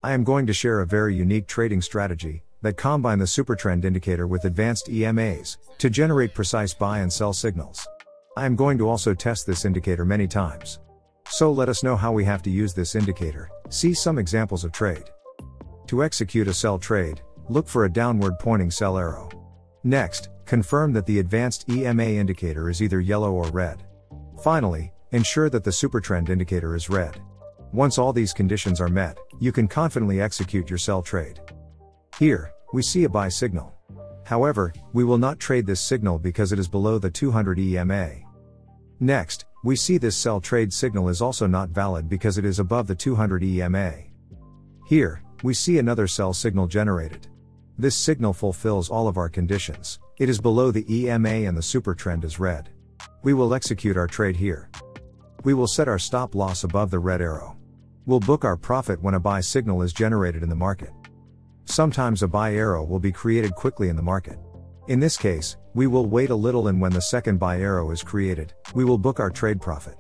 I am going to share a very unique trading strategy that combine the supertrend indicator with advanced EMAs to generate precise buy and sell signals. I am going to also test this indicator many times. So let us know how we have to use this indicator. See some examples of trade. To execute a sell trade, look for a downward pointing sell arrow. Next, confirm that the advanced EMA indicator is either yellow or red. Finally, ensure that the supertrend indicator is red. Once all these conditions are met, you can confidently execute your sell trade. Here, we see a buy signal. However, we will not trade this signal because it is below the 200 EMA. Next, we see this sell trade signal is also not valid because it is above the 200 EMA. Here, we see another sell signal generated. This signal fulfills all of our conditions. It is below the EMA and the supertrend is red. We will execute our trade here. We will set our stop loss above the red arrow. We'll book our profit when a buy signal is generated in the market. Sometimes a buy arrow will be created quickly in the market. In this case, we will wait a little, and when the second buy arrow is created, we will book our trade profit.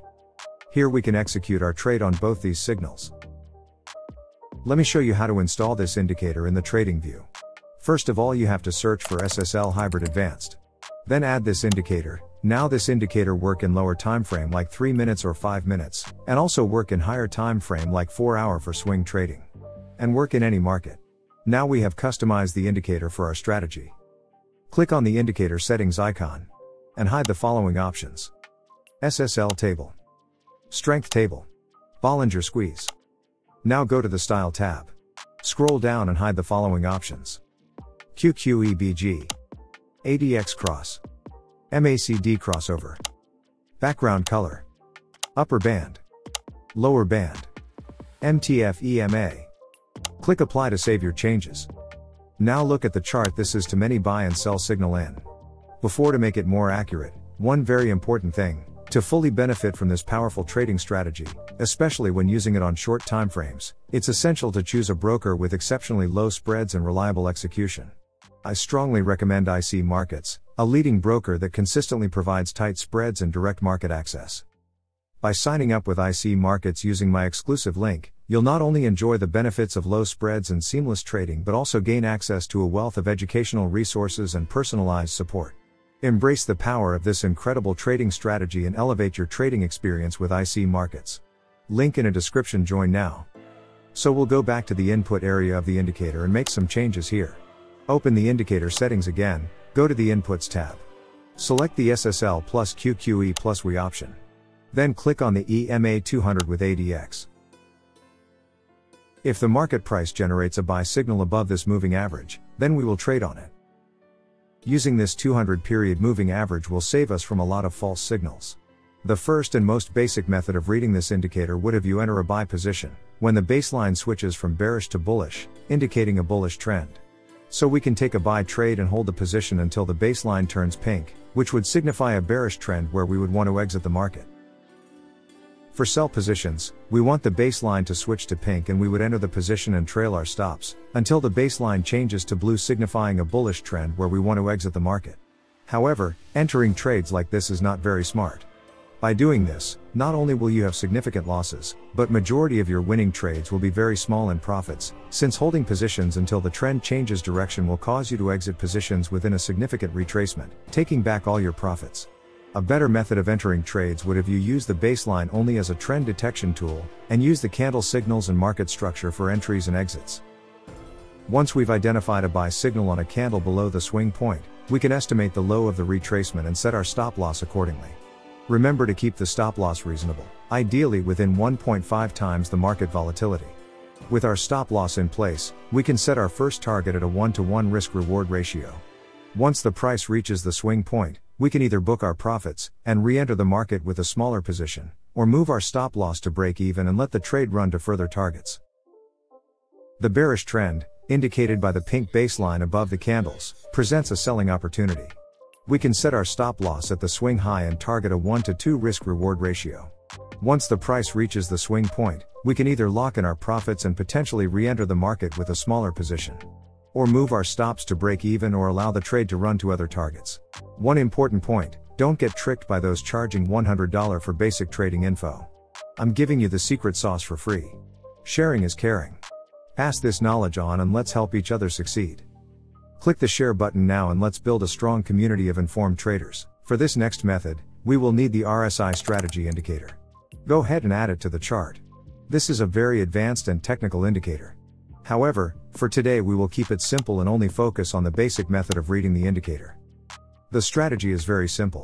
Here we can execute our trade on both these signals. Let me show you how to install this indicator in the Tradingview. First of all, you have to search for SSL Hybrid Advanced. Then add this indicator. Now this indicator work in lower time frame like 3 minutes or 5 minutes, and also work in higher time frame like 4 hour for swing trading. And work in any market. Now we have customized the indicator for our strategy. Click on the indicator settings icon. And hide the following options. SSL table. Strength table. Bollinger squeeze. Now go to the Style tab. Scroll down and hide the following options. QQEBG. ADX cross. MACD crossover. Background color. Upper band. Lower band. MTF EMA. Click apply to save your changes. Now look at the chart. This is to many buy and sell signal in. Before to make it more accurate, one very important thing, to fully benefit from this powerful trading strategy, especially when using it on short time frames, it's essential to choose a broker with exceptionally low spreads and reliable execution. I strongly recommend IC Markets, a leading broker that consistently provides tight spreads and direct market access. By signing up with IC Markets using my exclusive link, you'll not only enjoy the benefits of low spreads and seamless trading but also gain access to a wealth of educational resources and personalized support. Embrace the power of this incredible trading strategy and elevate your trading experience with IC Markets. Link in a description. Join now. So we'll go back to the input area of the indicator and make some changes here. Open the indicator settings again, go to the Inputs tab. Select the SSL plus QQE plus WE option. Then click on the EMA 200 with ADX. If the market price generates a buy signal above this moving average, then we will trade on it. Using this 200 period moving average will save us from a lot of false signals. The first and most basic method of reading this indicator would have you enter a buy position, when the baseline switches from bearish to bullish, indicating a bullish trend. So we can take a buy trade and hold the position until the baseline turns pink, which would signify a bearish trend where we would want to exit the market. For sell positions, we want the baseline to switch to pink and we would enter the position and trail our stops, until the baseline changes to blue signifying a bullish trend where we want to exit the market. However, entering trades like this is not very smart. By doing this, not only will you have significant losses, but majority of your winning trades will be very small in profits, since holding positions until the trend changes direction will cause you to exit positions within a significant retracement, taking back all your profits. A better method of entering trades would have you use the baseline only as a trend detection tool, and use the candle signals and market structure for entries and exits. Once we've identified a buy signal on a candle below the swing point, we can estimate the low of the retracement and set our stop loss accordingly. Remember to keep the stop loss reasonable, ideally within 1.5 times the market volatility. With our stop loss in place, we can set our first target at a 1-to-1 risk-reward ratio. Once the price reaches the swing point, we can either book our profits and re-enter the market with a smaller position, or move our stop loss to break even and let the trade run to further targets. The bearish trend, indicated by the pink baseline above the candles, presents a selling opportunity. We can set our stop loss at the swing high and target a 1-to-2 risk-reward ratio. Once the price reaches the swing point, we can either lock in our profits and potentially re-enter the market with a smaller position, or move our stops to break even or allow the trade to run to other targets. One important point, don't get tricked by those charging $100 for basic trading info. I'm giving you the secret sauce for free. Sharing is caring. Pass this knowledge on and let's help each other succeed. Click the share button now and let's build a strong community of informed traders. For this next method, we will need the RSI strategy indicator. Go ahead and add it to the chart. This is a very advanced and technical indicator. However, for today we will keep it simple and only focus on the basic method of reading the indicator. The strategy is very simple.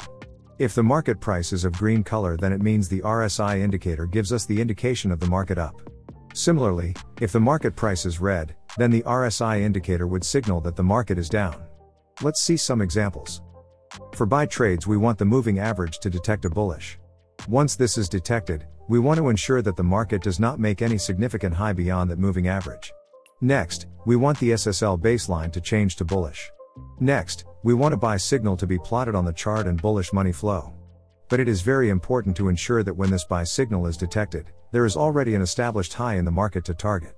If the market price is of green color, then it means the RSI indicator gives us the indication of the market up. Similarly, if the market price is red, then the RSI indicator would signal that the market is down. Let's see some examples. For buy trades, we want the moving average to detect a bullish. Once this is detected, we want to ensure that the market does not make any significant high beyond that moving average. Next, we want the SSL baseline to change to bullish. Next, we want a buy signal to be plotted on the chart and bullish money flow. But it is very important to ensure that when this buy signal is detected, there is already an established high in the market to target.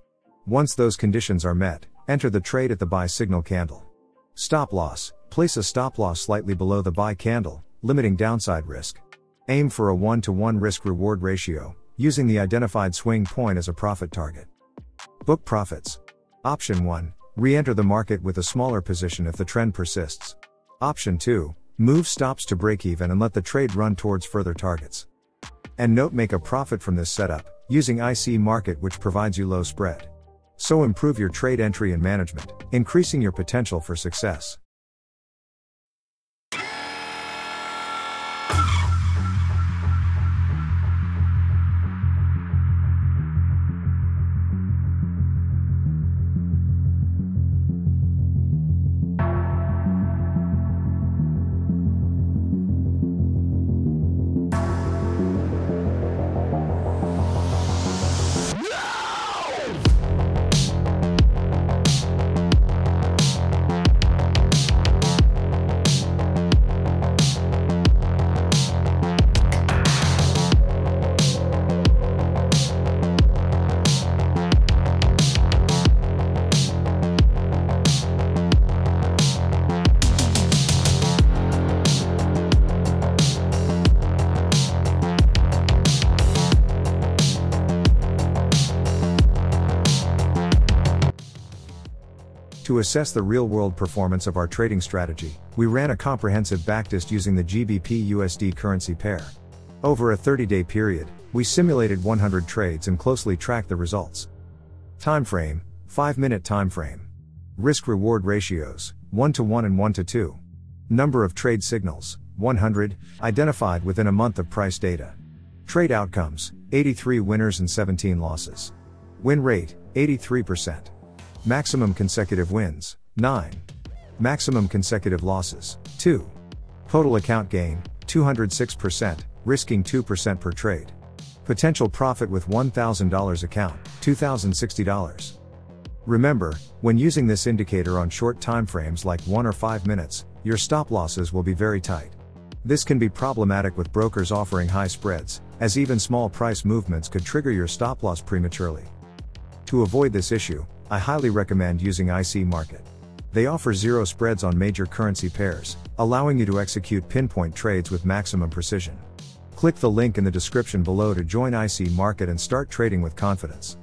Once those conditions are met, enter the trade at the buy signal candle. Stop loss: place a stop loss slightly below the buy candle, limiting downside risk. Aim for a 1-to-1 risk-reward ratio, using the identified swing point as a profit target. Book profits. Option 1. Re-enter the market with a smaller position if the trend persists. Option 2. Move stops to break even and let the trade run towards further targets. And note, make a profit from this setup, using IC market, which provides you low spread. So improve your trade entry and management, increasing your potential for success. To assess the real-world performance of our trading strategy, we ran a comprehensive backtest using the GBP/USD currency pair. Over a 30-day period, we simulated 100 trades and closely tracked the results. Time frame: 5-minute time frame. Risk-reward ratios: 1-to-1 and 1-to-2. Number of trade signals: 100, identified within a month of price data. Trade outcomes: 83 winners and 17 losses. Win rate: 83%. Maximum consecutive wins: 9. Maximum consecutive losses: 2. Total account gain: 206%, risking 2% per trade. Potential profit with $1,000 account: $2,060. Remember, when using this indicator on short time frames like 1 or 5 minutes, your stop losses will be very tight. This can be problematic with brokers offering high spreads, as even small price movements could trigger your stop loss prematurely. To avoid this issue, I highly recommend using IC Market. They offer zero spreads on major currency pairs, allowing you to execute pinpoint trades with maximum precision. Click the link in the description below to join IC Market and start trading with confidence.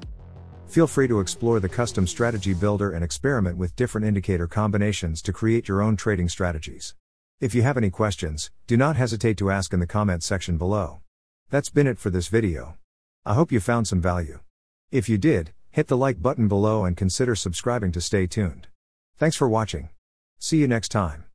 Feel free to explore the custom strategy builder and experiment with different indicator combinations to create your own trading strategies. If you have any questions, do not hesitate to ask in the comment section below. That's been it for this video. I hope you found some value. If you did, hit the like button below and consider subscribing to stay tuned. Thanks for watching. See you next time.